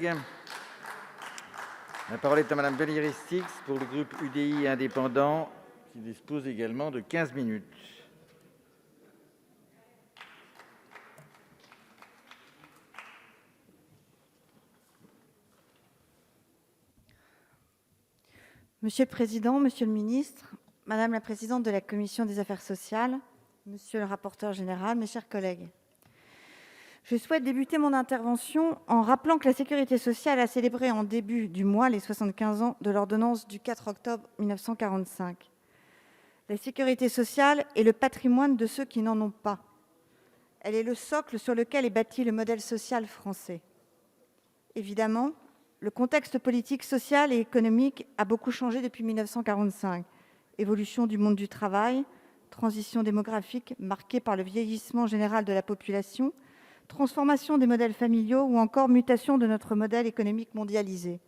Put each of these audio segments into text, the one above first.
La parole est à Madame Valérie Stix pour le groupe UDI indépendant, qui dispose également de 15 minutes. Monsieur le président, monsieur le ministre, madame la présidente de la commission des affaires sociales, monsieur le rapporteur général, mes chers collègues, je souhaite débuter mon intervention en rappelant que la sécurité sociale a célébré en début du mois les 75 ans de l'ordonnance du 4 octobre 1945. La sécurité sociale est le patrimoine de ceux qui n'en ont pas. Elle est le socle sur lequel est bâti le modèle social français. Évidemment, le contexte politique, social et économique a beaucoup changé depuis 1945. Évolution du monde du travail, transition démographique marquée par le vieillissement général de la population, transformation des modèles familiaux ou encore mutation de notre modèle économique mondialisé.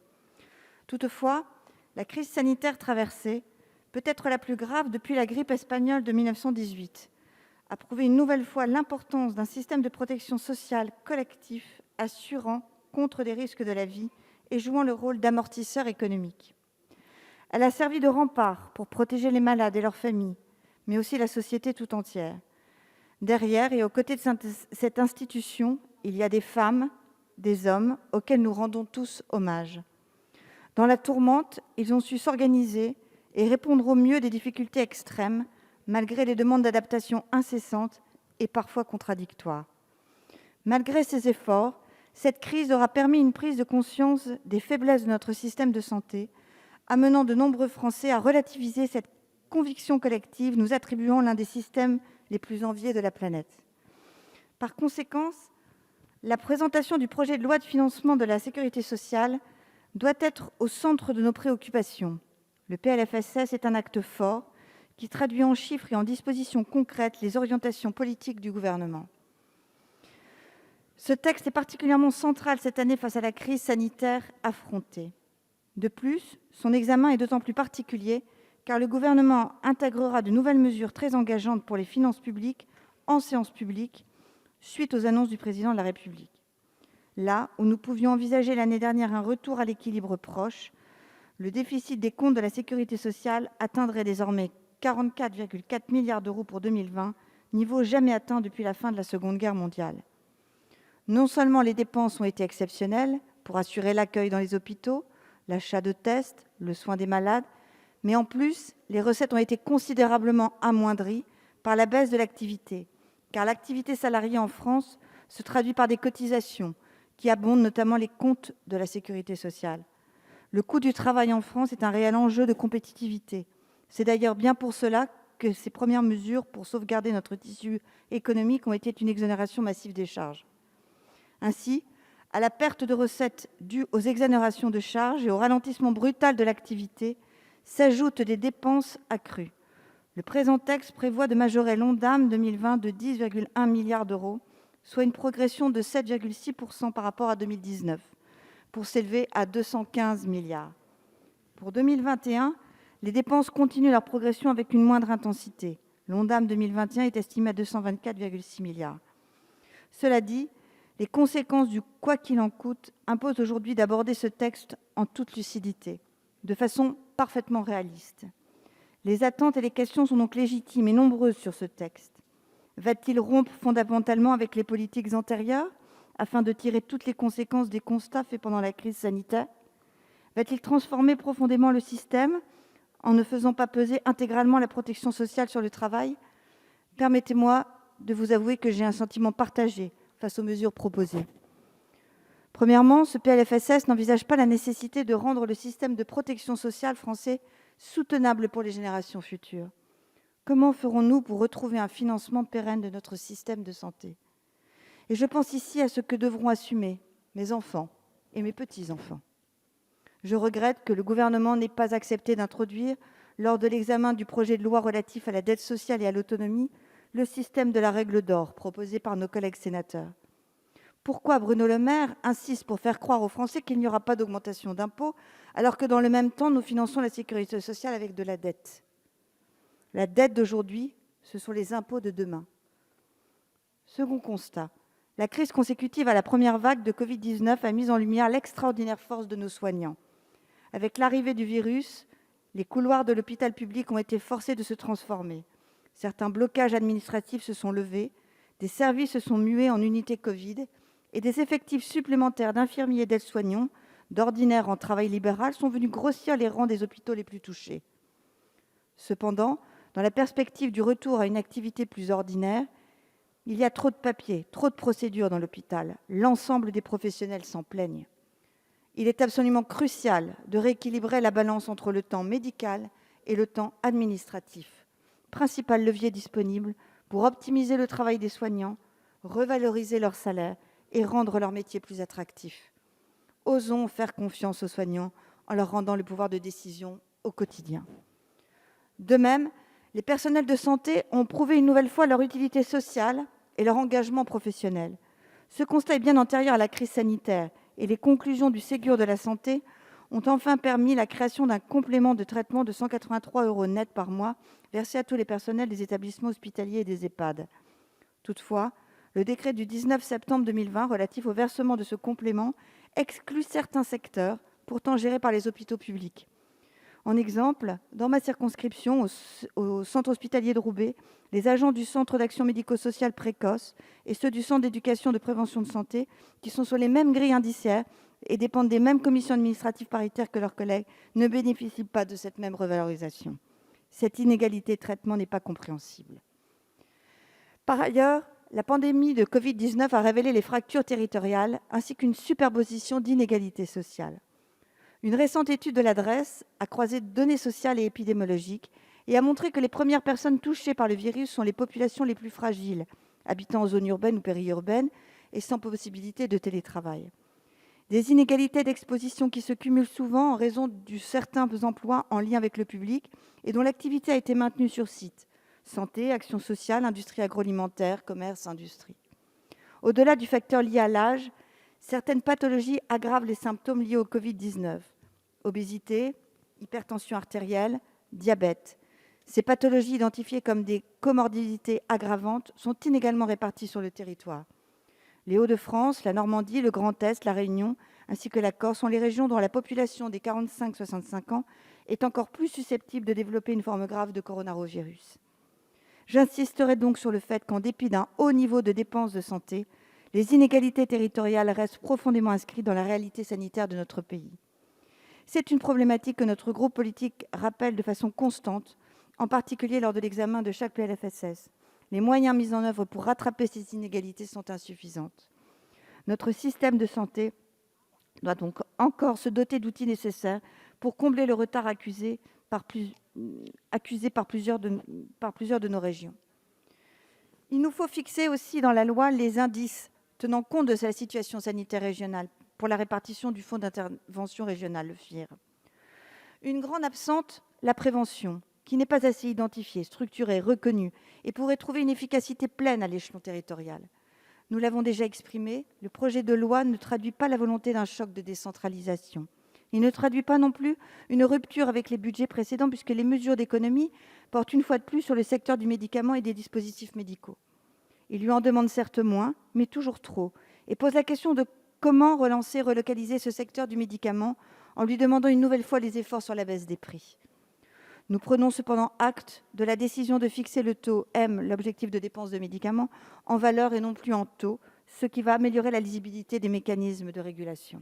Toutefois, la crise sanitaire traversée, peut-être la plus grave depuis la grippe espagnole de 1918, a prouvé une nouvelle fois l'importance d'un système de protection sociale collectif assurant contre les risques de la vie et jouant le rôle d'amortisseur économique. Elle a servi de rempart pour protéger les malades et leurs familles, mais aussi la société tout entière. Derrière et aux côtés de cette institution, il y a des femmes, des hommes auxquels nous rendons tous hommage. Dans la tourmente, ils ont su s'organiser et répondre au mieux des difficultés extrêmes, malgré les demandes d'adaptation incessantes et parfois contradictoires. Malgré ces efforts, cette crise aura permis une prise de conscience des faiblesses de notre système de santé, amenant de nombreux Français à relativiser cette conviction collective, nous attribuant l'un des systèmes les plus enviés de la planète. Par conséquent, la présentation du projet de loi de financement de la sécurité sociale doit être au centre de nos préoccupations. Le PLFSS est un acte fort qui traduit en chiffres et en dispositions concrètes les orientations politiques du gouvernement. Ce texte est particulièrement central cette année face à la crise sanitaire affrontée. De plus, son examen est d'autant plus particulier car le gouvernement intégrera de nouvelles mesures très engageantes pour les finances publiques en séance publique suite aux annonces du président de la République. Là où nous pouvions envisager l'année dernière un retour à l'équilibre proche, le déficit des comptes de la sécurité sociale atteindrait désormais 44,4 milliards d'euros pour 2020, niveau jamais atteint depuis la fin de la Seconde Guerre mondiale. Non seulement les dépenses ont été exceptionnelles pour assurer l'accueil dans les hôpitaux, l'achat de tests, le soin des malades, mais en plus, les recettes ont été considérablement amoindries par la baisse de l'activité, car l'activité salariée en France se traduit par des cotisations qui abondent notamment les comptes de la sécurité sociale. Le coût du travail en France est un réel enjeu de compétitivité. C'est d'ailleurs bien pour cela que ces premières mesures pour sauvegarder notre tissu économique ont été une exonération massive des charges. Ainsi, à la perte de recettes due aux exonérations de charges et au ralentissement brutal de l'activité s'ajoutent des dépenses accrues. Le présent texte prévoit de majorer l'Ondam 2020 de 10,1 milliards d'euros, soit une progression de 7,6% par rapport à 2019, pour s'élever à 215 milliards. Pour 2021, les dépenses continuent leur progression avec une moindre intensité. L'Ondam 2021 est estimé à 224,6 milliards. Cela dit, les conséquences du « quoi qu'il en coûte » imposent aujourd'hui d'aborder ce texte en toute lucidité, de façon parfaitement réaliste. Les attentes et les questions sont donc légitimes et nombreuses sur ce texte. Va-t-il rompre fondamentalement avec les politiques antérieures afin de tirer toutes les conséquences des constats faits pendant la crise sanitaire ? Va-t-il transformer profondément le système en ne faisant pas peser intégralement la protection sociale sur le travail ? Permettez-moi de vous avouer que j'ai un sentiment partagé face aux mesures proposées. Premièrement, ce PLFSS n'envisage pas la nécessité de rendre le système de protection sociale français soutenable pour les générations futures. Comment ferons-nous pour retrouver un financement pérenne de notre système de santé ? Et je pense ici à ce que devront assumer mes enfants et mes petits-enfants. Je regrette que le gouvernement n'ait pas accepté d'introduire, lors de l'examen du projet de loi relatif à la dette sociale et à l'autonomie, le système de la règle d'or proposé par nos collègues sénateurs. Pourquoi Bruno Le Maire insiste pour faire croire aux Français qu'il n'y aura pas d'augmentation d'impôts, alors que dans le même temps, nous finançons la sécurité sociale avec de la dette ? La dette d'aujourd'hui, ce sont les impôts de demain. Second constat, La crise consécutive à la première vague de Covid-19 a mis en lumière l'extraordinaire force de nos soignants. Avec l'arrivée du virus, les couloirs de l'hôpital public ont été forcés de se transformer. Certains blocages administratifs se sont levés, des services se sont mués en unités Covid et des effectifs supplémentaires d'infirmiers et d'aides-soignants, d'ordinaire en travail libéral, sont venus grossir les rangs des hôpitaux les plus touchés. Cependant, dans la perspective du retour à une activité plus ordinaire, il y a trop de papiers, trop de procédures dans l'hôpital. L'ensemble des professionnels s'en plaignent. Il est absolument crucial de rééquilibrer la balance entre le temps médical et le temps administratif, principal levier disponible pour optimiser le travail des soignants, revaloriser leur salaire et rendre leur métier plus attractif. Osons faire confiance aux soignants en leur rendant le pouvoir de décision au quotidien. De même, les personnels de santé ont prouvé une nouvelle fois leur utilité sociale et leur engagement professionnel. Ce constat est bien antérieur à la crise sanitaire et les conclusions du Ségur de la santé ont enfin permis la création d'un complément de traitement de 183 € net par mois versé à tous les personnels des établissements hospitaliers et des EHPAD. Toutefois, le décret du 19 septembre 2020 relatif au versement de ce complément exclut certains secteurs, pourtant gérés par les hôpitaux publics. En exemple, dans ma circonscription, au centre hospitalier de Roubaix, les agents du centre d'action médico-sociale précoce et ceux du centre d'éducation de prévention de santé, qui sont sur les mêmes grilles indiciaires et dépendent des mêmes commissions administratives paritaires que leurs collègues, ne bénéficient pas de cette même revalorisation. Cette inégalité de traitement n'est pas compréhensible. Par ailleurs, la pandémie de Covid-19 a révélé les fractures territoriales ainsi qu'une superposition d'inégalités sociales. Une récente étude de l'adresse a croisé données sociales et épidémiologiques et a montré que les premières personnes touchées par le virus sont les populations les plus fragiles, habitant en zone urbaine ou périurbaine et sans possibilité de télétravail. Des inégalités d'exposition qui se cumulent souvent en raison de certains emplois en lien avec le public et dont l'activité a été maintenue sur site: santé, action sociale, industrie agroalimentaire, commerce, industrie. Au-delà du facteur lié à l'âge, certaines pathologies aggravent les symptômes liés au Covid-19. Obésité, hypertension artérielle, diabète. Ces pathologies identifiées comme des comorbidités aggravantes sont inégalement réparties sur le territoire. Les Hauts-de-France, la Normandie, le Grand Est, la Réunion, ainsi que la Corse sont les régions dont la population des 45-65 ans est encore plus susceptible de développer une forme grave de coronavirus. J'insisterai donc sur le fait qu'en dépit d'un haut niveau de dépenses de santé, les inégalités territoriales restent profondément inscrites dans la réalité sanitaire de notre pays. C'est une problématique que notre groupe politique rappelle de façon constante, en particulier lors de l'examen de chaque PLFSS. Les moyens mis en œuvre pour rattraper ces inégalités sont insuffisants. Notre système de santé doit donc encore se doter d'outils nécessaires pour combler le retard accusé par plusieurs de nos régions. Il nous faut fixer aussi dans la loi les indices tenant compte de la situation sanitaire régionale pour la répartition du fonds d'intervention régional, le FIR. Une grande absente, la prévention, qui n'est pas assez identifiée, structurée, reconnue et pourrait trouver une efficacité pleine à l'échelon territorial. Nous l'avons déjà exprimé, le projet de loi ne traduit pas la volonté d'un choc de décentralisation. Il ne traduit pas non plus une rupture avec les budgets précédents, puisque les mesures d'économie portent une fois de plus sur le secteur du médicament et des dispositifs médicaux. Il lui en demande certes moins, mais toujours trop, et pose la question de comment relancer, relocaliser ce secteur du médicament en lui demandant une nouvelle fois les efforts sur la baisse des prix. Nous prenons cependant acte de la décision de fixer le taux M, l'objectif de dépenses de médicaments, en valeur et non plus en taux, ce qui va améliorer la lisibilité des mécanismes de régulation.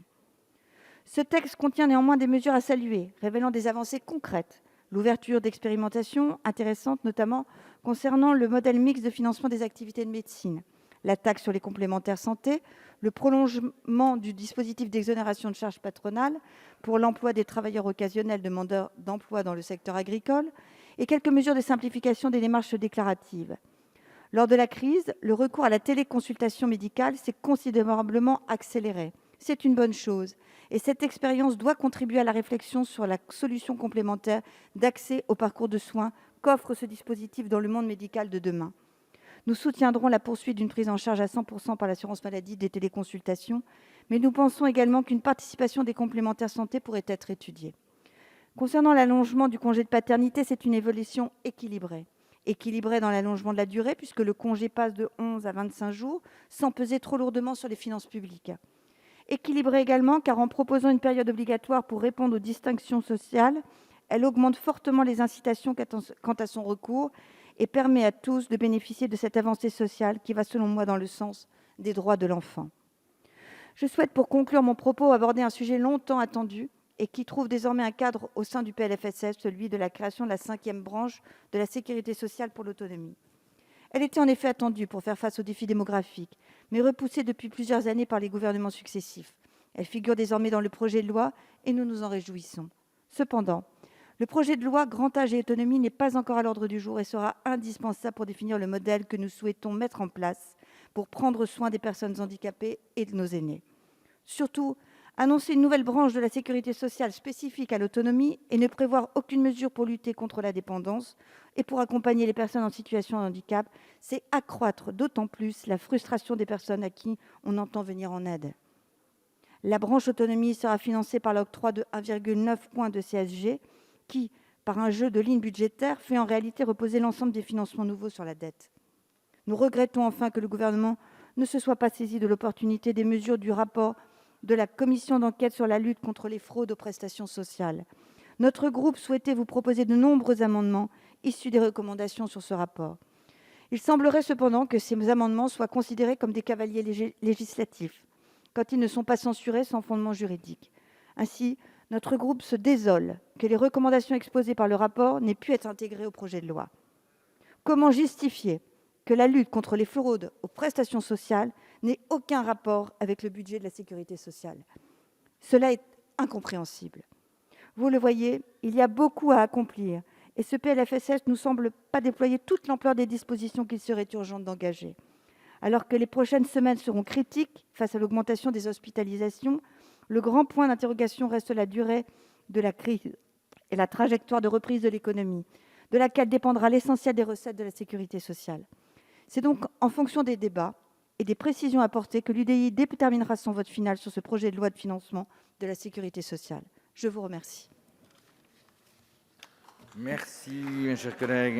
Ce texte contient néanmoins des mesures à saluer, révélant des avancées concrètes. L'ouverture d'expérimentations intéressantes, notamment concernant le modèle mixte de financement des activités de médecine, la taxe sur les complémentaires santé, le prolongement du dispositif d'exonération de charges patronales pour l'emploi des travailleurs occasionnels demandeurs d'emploi dans le secteur agricole et quelques mesures de simplification des démarches déclaratives. Lors de la crise, le recours à la téléconsultation médicale s'est considérablement accéléré. C'est une bonne chose et cette expérience doit contribuer à la réflexion sur la solution complémentaire d'accès au parcours de soins qu'offre ce dispositif dans le monde médical de demain. Nous soutiendrons la poursuite d'une prise en charge à 100% par l'assurance maladie des téléconsultations, mais nous pensons également qu'une participation des complémentaires santé pourrait être étudiée. Concernant l'allongement du congé de paternité, c'est une évolution équilibrée équilibré dans l'allongement de la durée, puisque le congé passe de 11 à 25 jours, sans peser trop lourdement sur les finances publiques. Équilibré également, car en proposant une période obligatoire pour répondre aux distinctions sociales, elle augmente fortement les incitations quant à son recours et permet à tous de bénéficier de cette avancée sociale qui va, selon moi, dans le sens des droits de l'enfant. Je souhaite, pour conclure mon propos, aborder un sujet longtemps attendu et qui trouve désormais un cadre au sein du PLFSS, celui de la création de la 5e branche de la sécurité sociale pour l'autonomie. Elle était en effet attendue pour faire face aux défis démographiques, mais repoussée depuis plusieurs années par les gouvernements successifs. Elle figure désormais dans le projet de loi et nous nous en réjouissons. Cependant, le projet de loi Grand Âge et Autonomie n'est pas encore à l'ordre du jour et sera indispensable pour définir le modèle que nous souhaitons mettre en place pour prendre soin des personnes handicapées et de nos aînés. Surtout, annoncer une nouvelle branche de la sécurité sociale spécifique à l'autonomie et ne prévoir aucune mesure pour lutter contre la dépendance et pour accompagner les personnes en situation de handicap, c'est accroître d'autant plus la frustration des personnes à qui on entend venir en aide. La branche autonomie sera financée par l'octroi de 1,9 point de CSG qui, par un jeu de lignes budgétaires, fait en réalité reposer l'ensemble des financements nouveaux sur la dette. Nous regrettons enfin que le gouvernement ne se soit pas saisi de l'opportunité des mesures du rapport de la commission d'enquête sur la lutte contre les fraudes aux prestations sociales. Notre groupe souhaitait vous proposer de nombreux amendements issus des recommandations sur ce rapport. Il semblerait cependant que ces amendements soient considérés comme des cavaliers législatifs, quand ils ne sont pas censurés sans fondement juridique. Ainsi, notre groupe se désole que les recommandations exposées par le rapport n'aient pu être intégrées au projet de loi. Comment justifier que la lutte contre les fraudes aux prestations sociales n'ait aucun rapport avec le budget de la sécurité sociale? Cela est incompréhensible. Vous le voyez, il y a beaucoup à accomplir et ce PLFSS ne nous semble pas déployer toute l'ampleur des dispositions qu'il serait urgent d'engager. Alors que les prochaines semaines seront critiques face à l'augmentation des hospitalisations, le grand point d'interrogation reste la durée de la crise et la trajectoire de reprise de l'économie, de laquelle dépendra l'essentiel des recettes de la sécurité sociale. C'est donc en fonction des débats et des précisions apportées que l'UDI déterminera son vote final sur ce projet de loi de financement de la sécurité sociale. Je vous remercie. Merci, mes chers collègues.